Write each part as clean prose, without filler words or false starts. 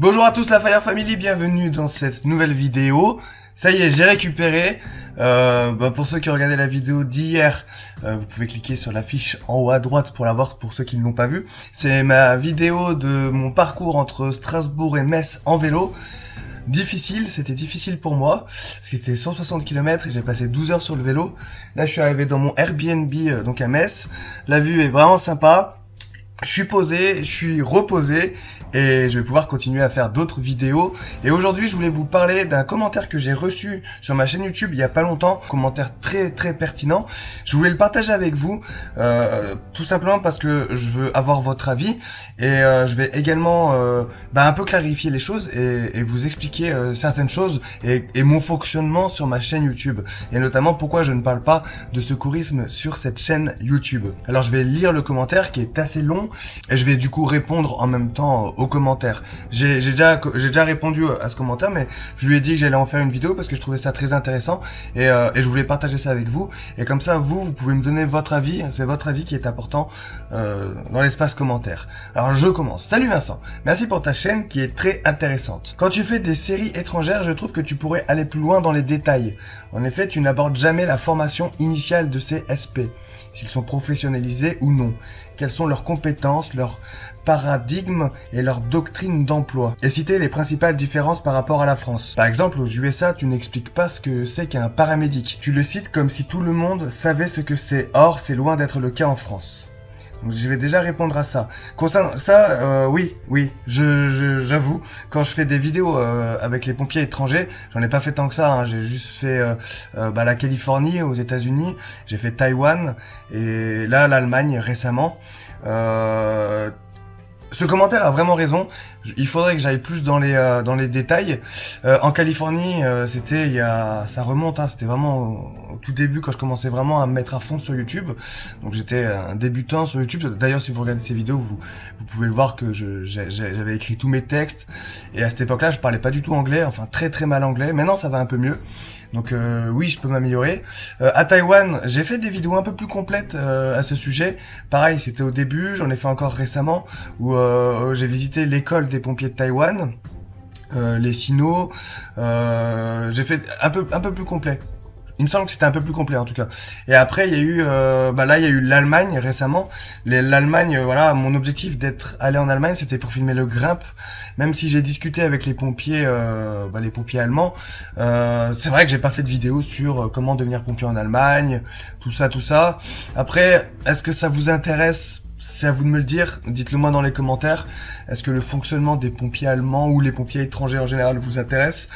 Bonjour à tous la Fire Family, bienvenue dans cette nouvelle vidéo. Ça y est, j'ai récupéré. Pour ceux qui ont regardé la vidéo d'hier, vous pouvez cliquer sur la fiche en haut à droite pour la voir pour ceux qui ne l'ont pas vue. C'est ma vidéo de mon parcours entre Strasbourg et Metz en vélo. C'était difficile pour moi, parce que c'était 160 km et j'ai passé 12 heures sur le vélo. Là, je suis arrivé dans mon Airbnb, donc à Metz. La vue est vraiment sympa. Je suis posé, je suis reposé et je vais pouvoir continuer à faire d'autres vidéos. Et aujourd'hui, je voulais vous parler d'un commentaire que j'ai reçu sur ma chaîne YouTube il y a pas longtemps. Commentaire très pertinent. Je voulais le partager avec vous, tout simplement parce que je veux avoir votre avis et je vais également un peu clarifier les choses et vous expliquer certaines choses et mon fonctionnement sur ma chaîne YouTube. Et notamment pourquoi je ne parle pas de secourisme sur cette chaîne YouTube. Alors je vais lire le commentaire qui est assez long. Et je vais du coup répondre en même temps aux commentaires. J'ai déjà répondu à ce commentaire, mais je lui ai dit que j'allais en faire une vidéo parce que je trouvais ça très intéressant et je voulais partager ça avec vous. Et comme ça, vous pouvez me donner votre avis. C'est votre avis qui est important dans l'espace commentaire. Alors je commence. Salut Vincent, merci pour ta chaîne qui est très intéressante. Quand tu fais des séries étrangères, je trouve que tu pourrais aller plus loin dans les détails. En effet, tu n'abordes jamais la formation initiale de ces SP, s'ils sont professionnalisés ou non. Quelles sont leurs compétences, leurs paradigmes et leur doctrine d'emploi. Et citer les principales différences par rapport à la France. Par exemple, aux USA, tu n'expliques pas ce que c'est qu'un paramédic. Tu le cites comme si tout le monde savait ce que c'est. Or, c'est loin d'être le cas en France. Donc, je vais déjà répondre à ça. Concernant ça, oui, j'avoue, quand je fais des vidéos avec les pompiers étrangers, j'en ai pas fait tant que ça, hein, j'ai juste fait la Californie aux États-Unis, j'ai fait Taïwan et là l'Allemagne récemment. Ce commentaire a vraiment raison. Il faudrait que j'aille plus dans les détails. En Californie, ça remonte, hein, c'était vraiment au tout début quand je commençais vraiment à me mettre à fond sur YouTube. Donc j'étais un débutant sur YouTube. D'ailleurs, si vous regardez ces vidéos, vous pouvez le voir que j'avais écrit tous mes textes. Et à cette époque-là, je parlais pas du tout anglais, enfin très mal anglais. Maintenant, ça va un peu mieux. Donc oui, je peux m'améliorer. À Taïwan, j'ai fait des vidéos un peu plus complètes à ce sujet. Pareil, c'était au début, j'en ai fait encore récemment, où j'ai visité l'école des pompiers de Taïwan, les sinos. J'ai fait un peu plus complet. Il me semble que c'était un peu plus complet en tout cas. Et après il y a eu il y a eu l'Allemagne récemment. L'Allemagne, mon objectif d'être allé en Allemagne, c'était pour filmer le Grimpe. Même si j'ai discuté avec les pompiers allemands, c'est vrai que j'ai pas fait de vidéo sur comment devenir pompier en Allemagne, tout ça. Après, est-ce que ça vous intéresse? C'est à vous de me le dire, dites-le moi dans les commentaires. Est-ce que le fonctionnement des pompiers allemands ou les pompiers étrangers en général vous intéresse?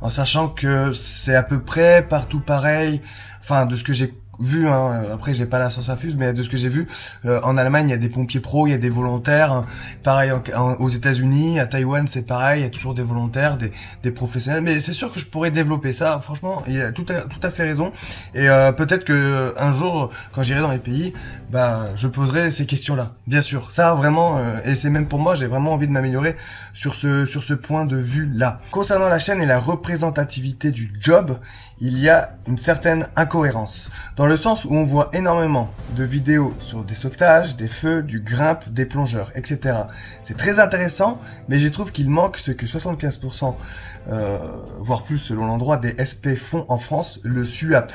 En sachant que c'est à peu près partout pareil, enfin de ce que j'ai vu, hein, après j'ai pas la science infuse, mais de ce que j'ai vu, en Allemagne il y a des pompiers pros, il y a des volontaires, hein. Pareil aux États-Unis, à Taïwan c'est pareil, il y a toujours des volontaires, des professionnels, mais c'est sûr que je pourrais développer ça, franchement, il a tout à fait raison, et peut-être que un jour, quand j'irai dans les pays, je poserai ces questions-là, bien sûr, ça vraiment, et c'est même pour moi, j'ai vraiment envie de m'améliorer sur ce point de vue-là. Concernant la chaîne et la représentativité du job, il y a une certaine incohérence, dans le sens où on voit énormément de vidéos sur des sauvetages, des feux, du grimpe, des plongeurs, etc. C'est très intéressant, mais je trouve qu'il manque ce que 75%, voire plus selon l'endroit, des SP font en France, le SUAP.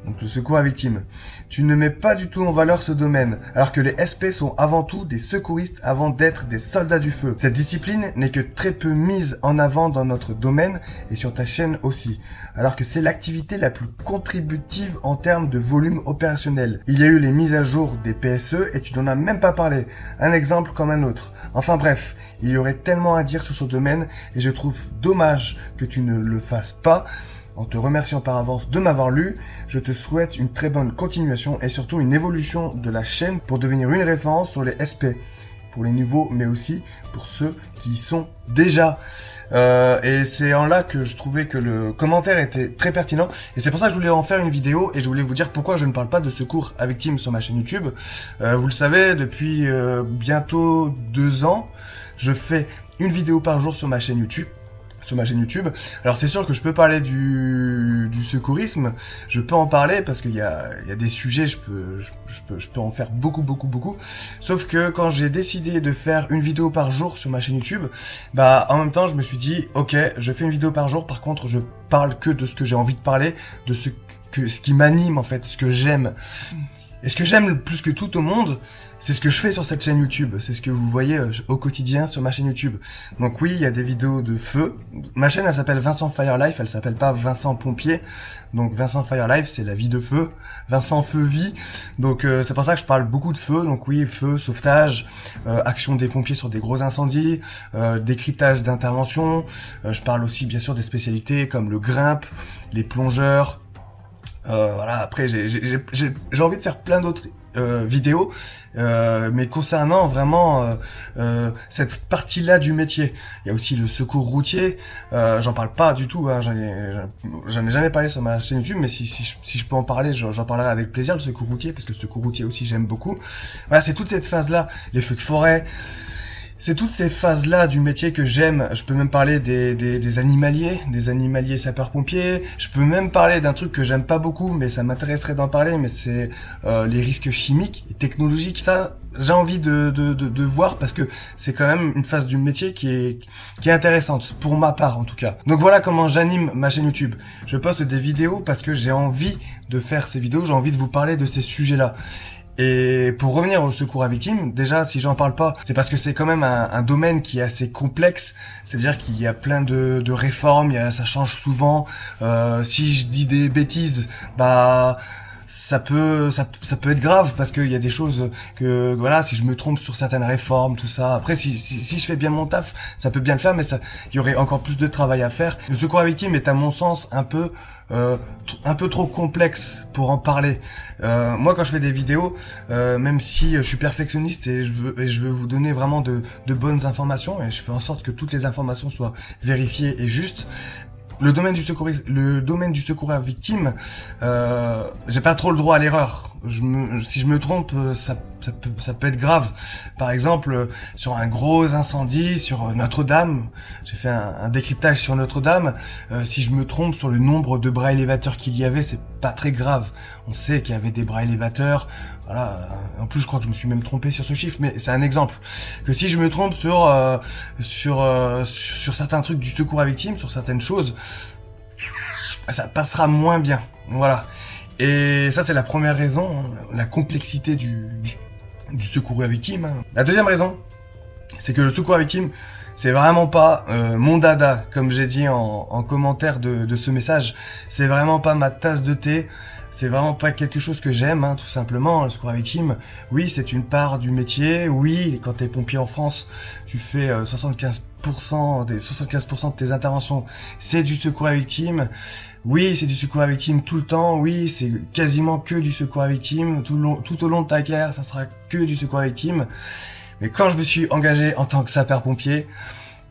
Donc le secours à victime. Tu ne mets pas du tout en valeur ce domaine, alors que les SP sont avant tout des secouristes avant d'être des soldats du feu. Cette discipline n'est que très peu mise en avant dans notre domaine et sur ta chaîne aussi, alors que c'est l'activité la plus contributive en termes de volume opérationnel. Il y a eu les mises à jour des PSE et tu n'en as même pas parlé. Un exemple comme un autre. Enfin bref, il y aurait tellement à dire sur ce domaine et je trouve dommage que tu ne le fasses pas. En te remerciant par avance de m'avoir lu, je te souhaite une très bonne continuation et surtout une évolution de la chaîne pour devenir une référence sur les SP, pour les nouveaux mais aussi pour ceux qui y sont déjà. Et c'est en là que je trouvais que le commentaire était très pertinent et c'est pour ça que je voulais en faire une vidéo et je voulais vous dire pourquoi je ne parle pas de secours à victimes sur ma chaîne YouTube. Vous le savez, depuis bientôt 2 ans, je fais une vidéo par jour sur ma chaîne YouTube. sur ma chaîne YouTube. Alors c'est sûr que je peux parler du secourisme, je peux en parler parce qu'il y a des sujets, je peux en faire beaucoup. Sauf que quand j'ai décidé de faire une vidéo par jour sur ma chaîne YouTube, bah en même temps je me suis dit ok, je fais une vidéo par jour, par contre je parle que de ce que j'ai envie de parler, de ce qui m'anime en fait, ce que j'aime. Et ce que j'aime le plus que tout au monde, c'est ce que je fais sur cette chaîne YouTube. C'est ce que vous voyez au quotidien sur ma chaîne YouTube. Donc oui, il y a des vidéos de feu. Ma chaîne, elle s'appelle Vincent Fire Life. Elle s'appelle pas Vincent Pompier. Donc Vincent Fire Life, c'est la vie de feu. Vincent Feu Vie. Donc c'est pour ça que je parle beaucoup de feu. Donc oui, feu, sauvetage, action des pompiers sur des gros incendies, décryptage d'interventions. Je parle aussi bien sûr des spécialités comme le grimpe, les plongeurs. Voilà, après j'ai envie de faire plein d'autres vidéos, mais concernant vraiment cette partie-là du métier. Il y a aussi le secours routier, j'en parle pas du tout, hein, j'en ai jamais parlé sur ma chaîne YouTube, mais si je peux en parler, j'en parlerai avec plaisir, le secours routier, parce que le secours routier aussi j'aime beaucoup. Voilà, c'est toute cette phase-là, les feux de forêt. C'est toutes ces phases-là du métier que j'aime. Je peux même parler des animaliers sapeurs-pompiers. Je peux même parler d'un truc que j'aime pas beaucoup, mais ça m'intéresserait d'en parler, mais c'est les risques chimiques et technologiques. Ça, j'ai envie de voir parce que c'est quand même une phase du métier qui est intéressante, pour ma part en tout cas. Donc voilà comment j'anime ma chaîne YouTube. Je poste des vidéos parce que j'ai envie de faire ces vidéos, j'ai envie de vous parler de ces sujets-là. Et pour revenir au secours à victimes, déjà si j'en parle pas, c'est parce que c'est quand même un domaine qui est assez complexe. C'est-à-dire qu'il y a plein de réformes, ça change souvent. Si je dis des bêtises, bah ça peut être grave parce qu'il y a des choses que voilà, si je me trompe sur certaines réformes, tout ça. Après si je fais bien mon taf, ça peut bien le faire, mais il y aurait encore plus de travail à faire. Le secours à victimes est à mon sens un peu trop complexe pour en parler. Moi quand je fais des vidéos, même si je suis perfectionniste et je veux vous donner vraiment de bonnes informations et je fais en sorte que toutes les informations soient vérifiées et justes. Le domaine du secours à victime, j'ai pas trop le droit à l'erreur. Si je me trompe, ça peut être grave. Par exemple, sur un gros incendie, sur Notre-Dame, j'ai fait un décryptage sur Notre-Dame. Si je me trompe sur le nombre de bras élévateurs qu'il y avait, c'est pas très grave. On sait qu'il y avait des bras élévateurs. Voilà. En plus, je crois que je me suis même trompé sur ce chiffre, mais c'est un exemple. Que si je me trompe sur certains trucs du secours à victimes, sur certaines choses, ça passera moins bien. Voilà. Et ça, c'est la première raison, hein, la complexité du secours à victimes. Hein. La deuxième raison, c'est que le secours à victimes, c'est vraiment pas mon dada, comme j'ai dit en commentaire de ce message. C'est vraiment pas ma tasse de thé. C'est vraiment pas quelque chose que j'aime, hein, tout simplement. Le secours à victimes, oui, c'est une part du métier. Oui, quand t'es pompier en France, tu fais 75% de tes interventions, c'est du secours à victimes. Oui, c'est du secours à victimes tout le temps. Oui, c'est quasiment que du secours à victimes. Tout au long de ta carrière, ça sera que du secours à victimes. Mais quand je me suis engagé en tant que sapeur-pompier,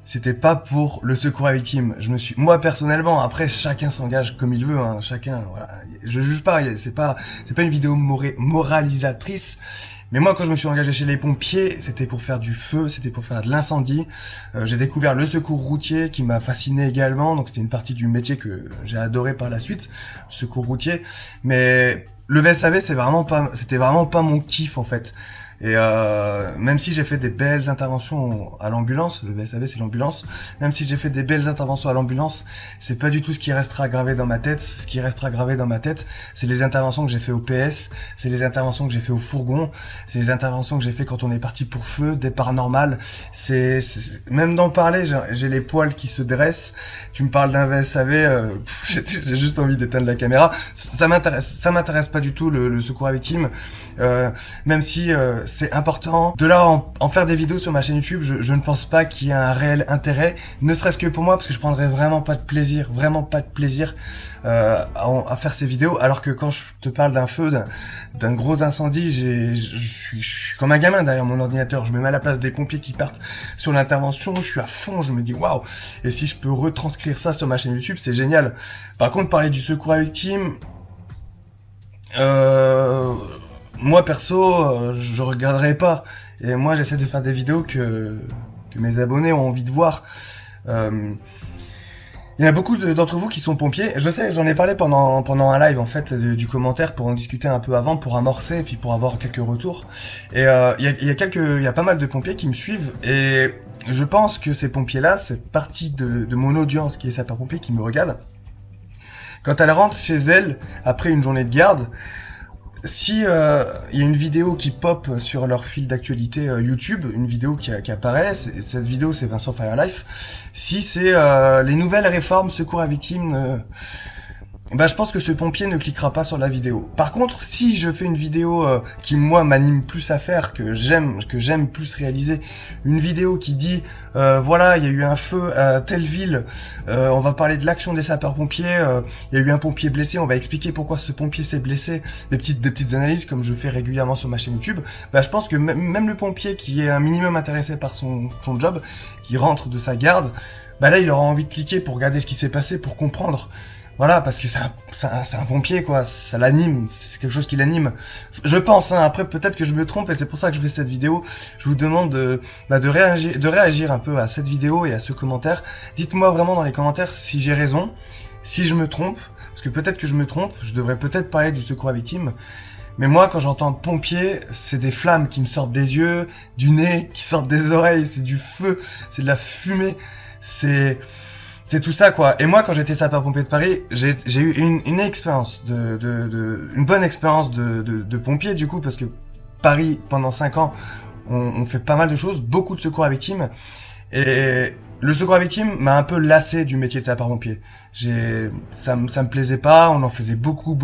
c'était pas pour le secours à victimes. Moi personnellement, après chacun s'engage comme il veut, hein, chacun. Voilà. Je juge pas. C'est pas une vidéo moralisatrice. Mais moi, quand je me suis engagé chez les pompiers, c'était pour faire du feu, c'était pour faire de l'incendie. J'ai découvert le secours routier qui m'a fasciné également. Donc c'était une partie du métier que j'ai adoré par la suite, le secours routier. Mais le VSAV, c'était vraiment pas mon kiff en fait. Et même si j'ai fait des belles interventions à l'ambulance, le VSAV c'est l'ambulance, même si j'ai fait des belles interventions à l'ambulance, c'est pas du tout ce qui restera gravé dans ma tête. Ce qui restera gravé dans ma tête, c'est les interventions que j'ai fait au PS, c'est les interventions que j'ai fait au fourgon, c'est les interventions que j'ai fait quand on est parti pour feu, départ normal. Même d'en parler, j'ai les poils qui se dressent. Tu me parles d'un VSAV, j'ai juste envie d'éteindre la caméra. Ça m'intéresse pas du tout le secours à victimes. Même si c'est important de là en faire des vidéos sur ma chaîne YouTube, je ne pense pas qu'il y ait un réel intérêt, ne serait-ce que pour moi, parce que je prendrais vraiment pas de plaisir à faire ces vidéos, alors que quand je te parle d'un feu, d'un gros incendie, je suis comme un gamin derrière mon ordinateur. Je me mets à la place des pompiers qui partent sur l'intervention, je suis à fond, je me dis waouh, et si je peux retranscrire ça sur ma chaîne YouTube, c'est génial. Par contre, parler du secours à victimes, moi perso, je regarderai pas. Et moi j'essaie de faire des vidéos que mes abonnés ont envie de voir. Il y en a beaucoup d'entre vous qui sont pompiers. Je sais, j'en ai parlé pendant un live en fait du commentaire pour en discuter un peu avant, pour amorcer et puis pour avoir quelques retours. Et il y a pas mal de pompiers qui me suivent et je pense que ces pompiers-là, cette partie de mon audience qui est sapeur-pompier qui me regarde, quand elle rentre chez elle après une journée de garde, si il y a une vidéo qui pop sur leur fil d'actualité YouTube, une vidéo qui apparaît, cette vidéo c'est Vincent Firelife, si c'est les nouvelles réformes secours à victimes, bah je pense que ce pompier ne cliquera pas sur la vidéo. Par contre, si je fais une vidéo qui moi m'anime plus à faire, que j'aime plus réaliser, une vidéo qui dit voilà, il y a eu un feu à telle ville, on va parler de l'action des sapeurs-pompiers, il y a eu un pompier blessé, on va expliquer pourquoi ce pompier s'est blessé, des petites analyses comme je fais régulièrement sur ma chaîne YouTube, bah je pense que même le pompier qui est un minimum intéressé par son job, qui rentre de sa garde, bah là il aura envie de cliquer pour regarder ce qui s'est passé, pour comprendre. Voilà, parce que c'est un pompier, quoi. Ça l'anime, c'est quelque chose qui l'anime. Je pense, hein. Après, peut-être que je me trompe et c'est pour ça que je fais cette vidéo. Je vous demande de réagir un peu à cette vidéo et à ce commentaire. Dites-moi vraiment dans les commentaires si j'ai raison, si je me trompe. Parce que peut-être que je me trompe, je devrais peut-être parler du secours à victimes. Mais moi, quand j'entends pompier, c'est des flammes qui me sortent des yeux, du nez, qui sortent des oreilles, c'est du feu, c'est de la fumée, c'est tout ça, quoi. Et moi, quand j'étais sapeur-pompier de Paris, j'ai eu une expérience une bonne expérience de pompier, du coup, parce que Paris, pendant 5 ans, on fait pas mal de choses, beaucoup de secours à victimes. Et le secours à victimes m'a un peu lassé du métier de sapeur-pompier. Ça me plaisait pas, on en faisait beaucoup.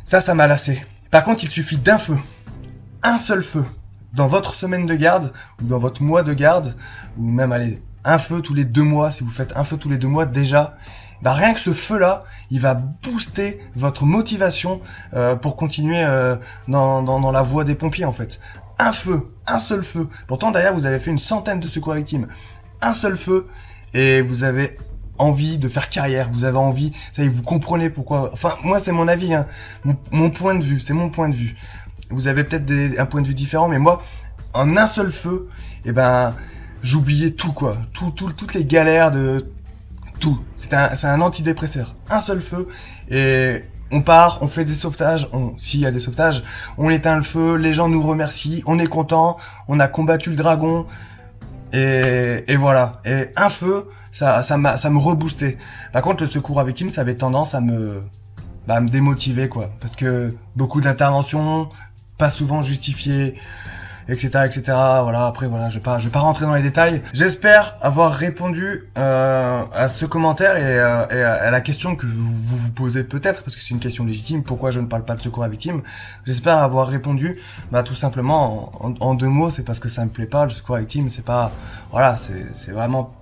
Ça m'a lassé. Par contre, il suffit d'un feu. Un seul feu. Dans votre semaine de garde, ou dans votre mois de garde, ou même, allez, un feu tous les 2 mois, si vous faites un feu tous les 2 mois, déjà, bah rien que ce feu-là, il va booster votre motivation pour continuer dans la voie des pompiers, en fait. Un feu, un seul feu. Pourtant, derrière, vous avez fait une centaine de secours à victimes. Un seul feu, et vous avez envie de faire carrière, vous avez envie, ça y est, vous comprenez pourquoi. Enfin, moi, c'est mon avis, hein. Mon point de vue, c'est mon point de vue. Vous avez peut-être un point de vue différent, mais moi, en un seul feu, eh ben, j'oubliais tout, quoi. Toutes les galères de tout. C'est un antidépresseur. Un seul feu, et on part, on fait des sauvetages, s'il y a des sauvetages, on éteint le feu, les gens nous remercient, on est content, on a combattu le dragon, et voilà. Et un feu, ça me reboostait. Par contre, le secours à victime, ça avait tendance à me démotiver, quoi. Parce que beaucoup d'interventions, pas souvent justifiées, etc. Voilà, après, voilà, je vais pas rentrer dans les détails. J'espère avoir répondu à ce commentaire et à la question que vous posez peut-être, parce que c'est une question légitime, pourquoi je ne parle pas de secours à victimes. J'espère avoir répondu, tout simplement, en 2 mots, c'est parce que ça me plaît pas, le secours à victimes, c'est pas, voilà, c'est vraiment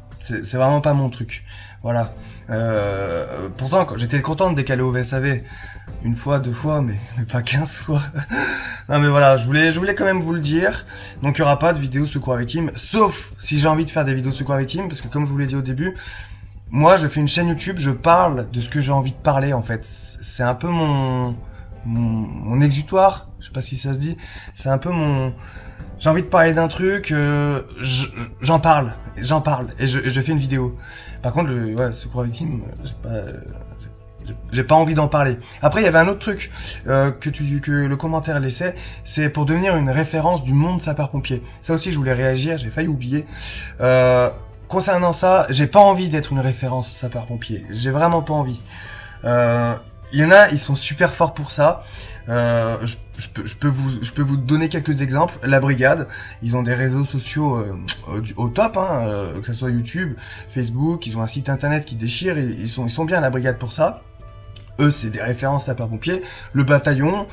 pas mon truc. Voilà. Pourtant, j'étais content de décaler au VSAV 1 fois, 2 fois, mais pas 15 fois. Non mais voilà, je voulais quand même vous le dire. Donc il y aura pas de vidéo secours à victimes, sauf si j'ai envie de faire des vidéos secours à victimes, parce que comme je vous l'ai dit au début, moi je fais une chaîne YouTube, je parle de ce que j'ai envie de parler en fait. C'est un peu mon exutoire, je sais pas si ça se dit. C'est un peu j'ai envie de parler d'un truc, j'en parle, et je fais une vidéo. Par contre, secours à victimes, j'ai pas envie d'en parler. Après, il y avait un autre truc que le commentaire laissait, c'est pour devenir une référence du monde sapeur-pompier. Ça aussi, je voulais réagir, j'ai failli oublier. Concernant ça, j'ai pas envie d'être une référence sapeur-pompier. J'ai vraiment pas envie. Il y en a, ils sont super forts pour ça. Je peux vous donner quelques exemples. La brigade, ils ont des réseaux sociaux au top, hein, que ce soit YouTube, Facebook, ils ont un site internet qui déchire, et ils sont bien la brigade pour ça. Eux, c'est des références sapeurs-pompiers. Le bataillon,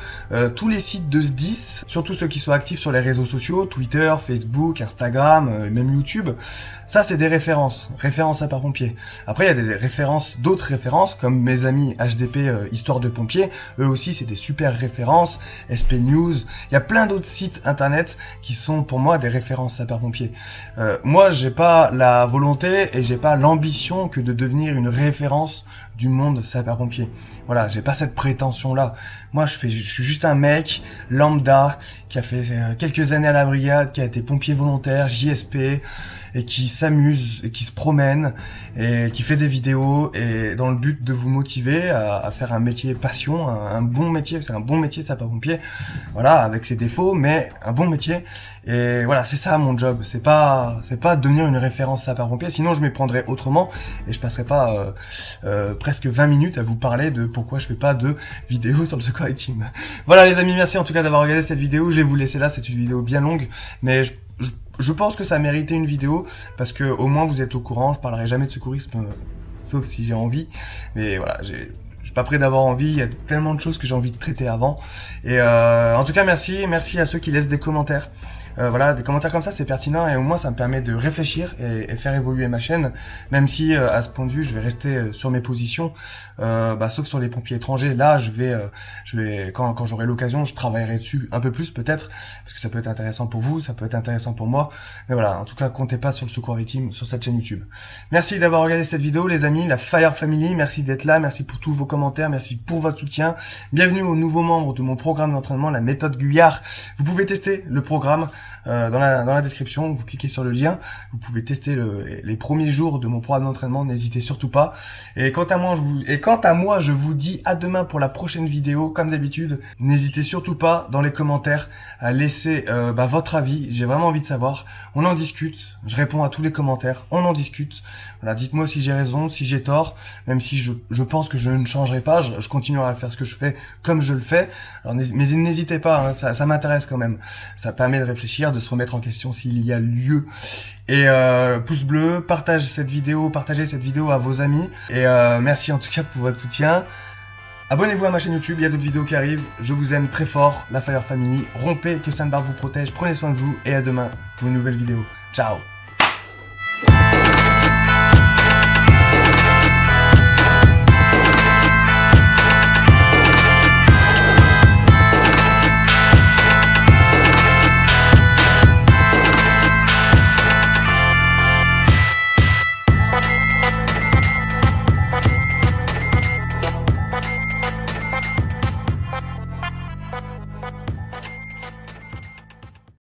tous les sites de SDIS, surtout ceux qui sont actifs sur les réseaux sociaux, Twitter, Facebook, Instagram, même YouTube, ça c'est des références sapeurs-pompiers. Après, il y a d'autres références, comme mes amis HDP, Histoire de pompiers, eux aussi c'est des super références, SP News, il y a plein d'autres sites internet qui sont pour moi des références sapeurs-pompiers. Moi, j'ai pas la volonté et j'ai pas l'ambition que de devenir une référence du monde sapeur-pompier. Voilà, j'ai pas cette prétention-là. Moi, je suis juste un mec lambda qui a fait quelques années à la brigade, qui a été pompier volontaire, JSP, et qui s'amuse, et qui se promène, et qui fait des vidéos, et dans le but de vous motiver à faire un métier passion, un bon métier. C'est un bon métier, sapeur-pompier. Voilà, avec ses défauts, mais un bon métier. Et voilà, c'est ça mon job. C'est pas devenir une référence sapeur-pompier. Sinon, je m'y prendrais autrement et je passerais pas presque 20 minutes à vous parler de pourquoi je fais pas de vidéo sur le Secours Team. Voilà les amis, merci en tout cas d'avoir regardé cette vidéo. Je vais vous laisser là, c'est une vidéo bien longue, mais je pense que ça méritait une vidéo parce que au moins vous êtes au courant. Je parlerai jamais de secourisme, sauf si j'ai envie. Mais voilà, je suis pas prêt d'avoir envie, il y a tellement de choses que j'ai envie de traiter avant. Et en tout cas, merci à ceux qui laissent des commentaires. Voilà, des commentaires comme ça, c'est pertinent et au moins ça me permet de réfléchir et faire évoluer ma chaîne, même si à ce point de vue, je vais rester sur mes positions, sauf sur les pompiers étrangers. Là, je vais quand j'aurai l'occasion, je travaillerai dessus un peu plus peut-être, parce que ça peut être intéressant pour vous, ça peut être intéressant pour moi. Mais voilà, en tout cas, comptez pas sur le Secours Team sur cette chaîne YouTube. Merci d'avoir regardé cette vidéo, les amis, la Fire Family. Merci d'être là, merci pour tous vos commentaires, merci pour votre soutien. Bienvenue aux nouveaux membres de mon programme d'entraînement, la méthode Guyard. Vous pouvez tester le programme dans la description, vous cliquez sur le lien, vous pouvez tester les premiers jours de mon programme d'entraînement, n'hésitez surtout pas. Et quant à moi, je vous dis à demain pour la prochaine vidéo, comme d'habitude. N'hésitez surtout pas dans les commentaires à laisser votre avis, j'ai vraiment envie de savoir. On en discute, je réponds à tous les commentaires, on en discute. Voilà, dites-moi si j'ai raison, si j'ai tort, même si je pense que je ne changerai pas, je continuerai à faire ce que je fais comme je le fais. Alors, mais n'hésitez pas, hein, ça m'intéresse quand même. Ça permet de réfléchir, de se remettre en question s'il y a lieu. Et pouce bleu, partagez cette vidéo à vos amis. Et merci en tout cas pour votre soutien. Abonnez-vous à ma chaîne YouTube, il y a d'autres vidéos qui arrivent. Je vous aime très fort, la Fire Family. Rompez, que Sainte Barbe vous protège. Prenez soin de vous et à demain pour une nouvelle vidéo. Ciao.